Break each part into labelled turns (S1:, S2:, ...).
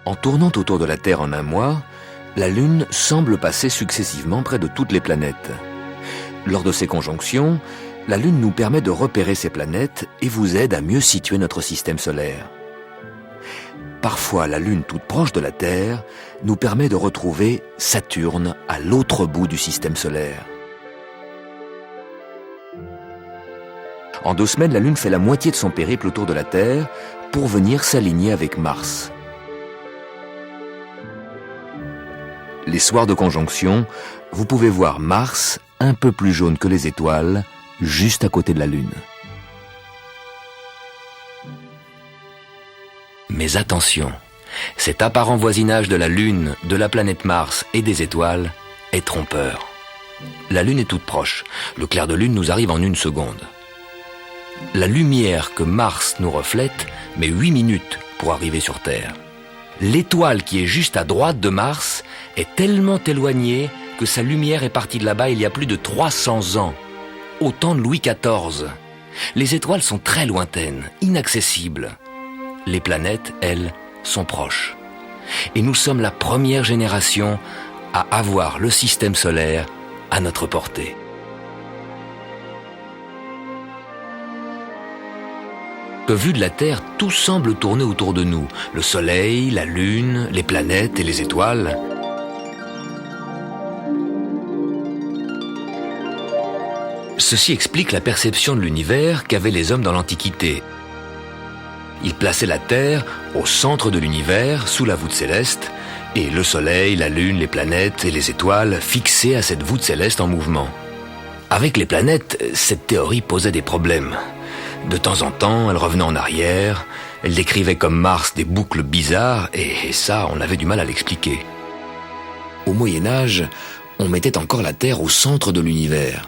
S1: En tournant autour de la Terre en un mois, la Lune semble passer successivement près de toutes les planètes. Lors de ces conjonctions, la Lune nous permet de repérer ces planètes et vous aide à mieux situer notre système solaire. Parfois, la Lune toute proche de la Terre nous permet de retrouver Saturne à l'autre bout du système solaire. En 2 semaines, la Lune fait la moitié de son périple autour de la Terre pour venir s'aligner avec Mars. Les soirs de conjonction, vous pouvez voir Mars un peu plus jaune que les étoiles, juste à côté de la Lune. Mais attention, cet apparent voisinage de la Lune, de la planète Mars et des étoiles est trompeur. La Lune est toute proche, le clair de Lune nous arrive en 1 seconde. La lumière que Mars nous reflète met 8 minutes pour arriver sur Terre. L'étoile qui est juste à droite de Mars est tellement éloignée que sa lumière est partie de là-bas il y a plus de 300 ans, au temps de Louis XIV. Les étoiles sont très lointaines, inaccessibles. Les planètes, elles, sont proches. Et nous sommes la première génération à avoir le système solaire à notre portée. Vu de la Terre, tout semble tourner autour de nous. Le Soleil, la Lune, les planètes et les étoiles. Ceci explique la perception de l'univers qu'avaient les hommes dans l'Antiquité. Ils plaçaient la Terre au centre de l'univers, sous la voûte céleste, et le Soleil, la Lune, les planètes et les étoiles fixés à cette voûte céleste en mouvement. Avec les planètes, cette théorie posait des problèmes. De temps en temps, elle revenait en arrière, elle décrivait comme Mars des boucles bizarres, et ça, on avait du mal à l'expliquer. Au Moyen-Âge, on mettait encore la Terre au centre de l'univers.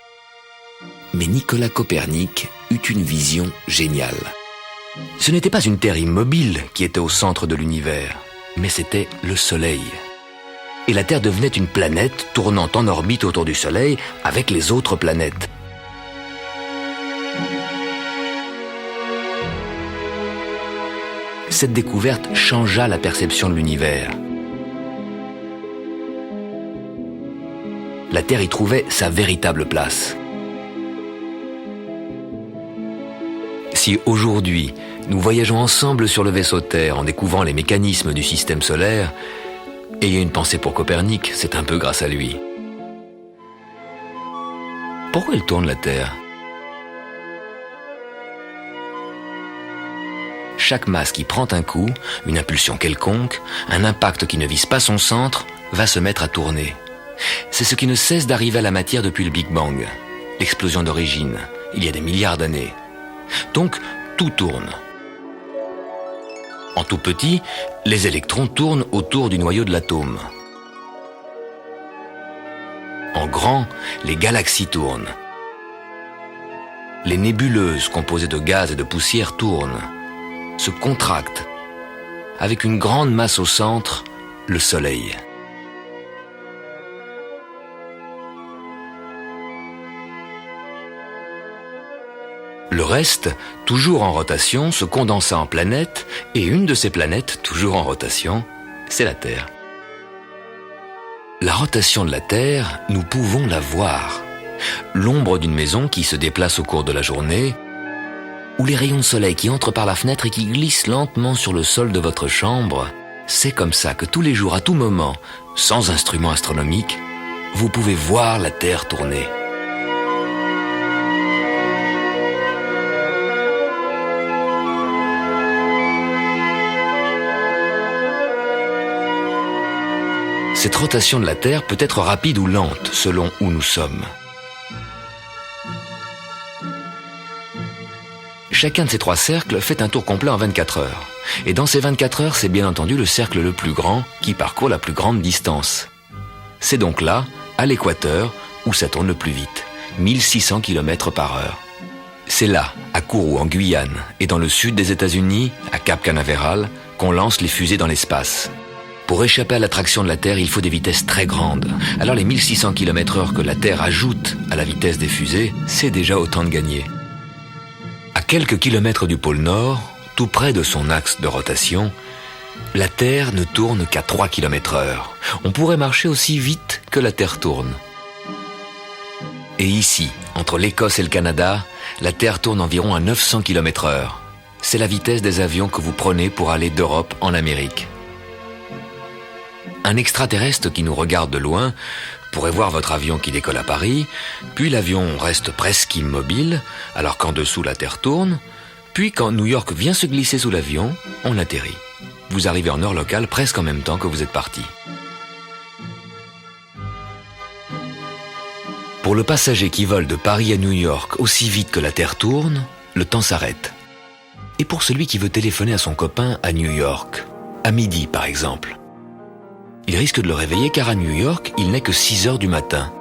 S1: Mais Nicolas Copernic eut une vision géniale. Ce n'était pas une Terre immobile qui était au centre de l'univers, mais c'était le Soleil. Et la Terre devenait une planète tournant en orbite autour du Soleil avec les autres planètes. Cette découverte changea la perception de l'univers. La Terre y trouvait sa véritable place. Si aujourd'hui, nous voyageons ensemble sur le vaisseau Terre en découvrant les mécanismes du système solaire, ayez une pensée pour Copernic, c'est un peu grâce à lui. Pourquoi elle tourne la Terre ? Chaque masse qui prend un coup, une impulsion quelconque, un impact qui ne vise pas son centre, va se mettre à tourner. C'est ce qui ne cesse d'arriver à la matière depuis le Big Bang, l'explosion d'origine, il y a des milliards d'années. Donc, tout tourne. En tout petit, les électrons tournent autour du noyau de l'atome. En grand, les galaxies tournent. Les nébuleuses composées de gaz et de poussière tournent, se contractent, avec une grande masse au centre, le Soleil. Le reste, toujours en rotation, se condensa en planètes, et une de ces planètes, toujours en rotation, c'est la Terre. La rotation de la Terre, nous pouvons la voir. L'ombre d'une maison qui se déplace au cours de la journée, ou les rayons de soleil qui entrent par la fenêtre et qui glissent lentement sur le sol de votre chambre, c'est comme ça que tous les jours, à tout moment, sans instrument astronomique, vous pouvez voir la Terre tourner. Cette rotation de la Terre peut être rapide ou lente selon où nous sommes. Chacun de ces 3 cercles fait un tour complet en 24 heures. Et dans ces 24 heures, c'est bien entendu le cercle le plus grand qui parcourt la plus grande distance. C'est donc là, à l'équateur, où ça tourne le plus vite, 1600 km/h. C'est là, à Kourou en Guyane, et dans le sud des États-Unis, à Cap Canaveral, qu'on lance les fusées dans l'espace. Pour échapper à l'attraction de la Terre, il faut des vitesses très grandes. Alors les 1600 km/h que la Terre ajoute à la vitesse des fusées, c'est déjà autant de gagné. À quelques kilomètres du pôle Nord, tout près de son axe de rotation, La Terre ne tourne qu'à 3 km/h. On pourrait marcher aussi vite que la Terre tourne. Et ici, entre l'Écosse et le Canada, la Terre tourne environ à 900 km/h. C'est la vitesse des avions que vous prenez pour aller d'Europe en Amérique. Un extraterrestre qui nous regarde de loin pourrait voir votre avion qui décolle à Paris, puis l'avion reste presque immobile, alors qu'en dessous la Terre tourne, puis quand New York vient se glisser sous l'avion, on atterrit. Vous arrivez en heure locale presque en même temps que vous êtes parti. Pour le passager qui vole de Paris à New York aussi vite que la Terre tourne, le temps s'arrête. Et pour celui qui veut téléphoner à son copain à New York, à midi par exemple, il risque de le réveiller car à New York, il n'est que 6 heures du matin.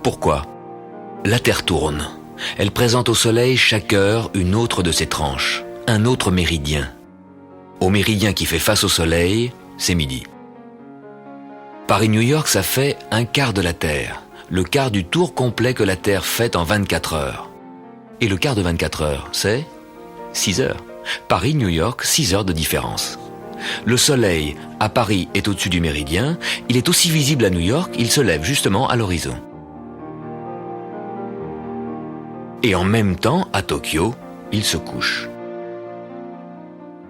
S1: Pourquoi ? La Terre tourne. Elle présente au Soleil chaque heure une autre de ses tranches, un autre méridien. Au méridien qui fait face au Soleil, c'est midi. Paris-New York, ça fait un quart de la Terre, le quart du tour complet que la Terre fait en 24 heures. Et le quart de 24 heures, c'est 6 heures. Paris-New York, 6 heures de différence. Le Soleil, à Paris, est au-dessus du méridien. Il est aussi visible à New York, il se lève justement à l'horizon. Et en même temps, à Tokyo, il se couche.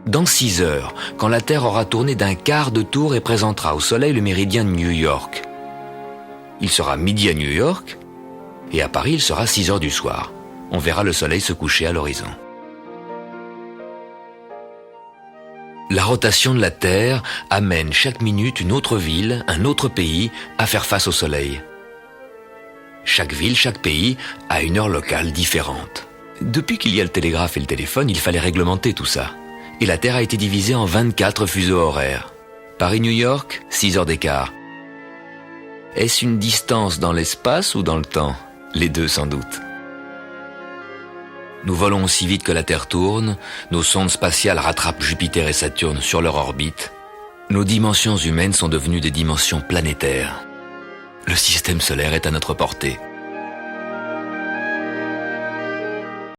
S1: Dans 6 heures, quand la Terre aura tourné d'un quart de tour et présentera au Soleil le méridien de New York, il sera midi à New York, et à Paris, il sera 6 heures du soir. On verra le Soleil se coucher à l'horizon. La rotation de la Terre amène chaque minute une autre ville, un autre pays, à faire face au Soleil. Chaque ville, chaque pays a une heure locale différente. Depuis qu'il y a le télégraphe et le téléphone, il fallait réglementer tout ça. Et la Terre a été divisée en 24 fuseaux horaires. Paris-New York, 6 heures d'écart. Est-ce une distance dans l'espace ou dans le temps ? Les deux sans doute. Nous volons aussi vite que la Terre tourne, nos sondes spatiales rattrapent Jupiter et Saturne sur leur orbite. Nos dimensions humaines sont devenues des dimensions planétaires. Le système solaire est à notre portée.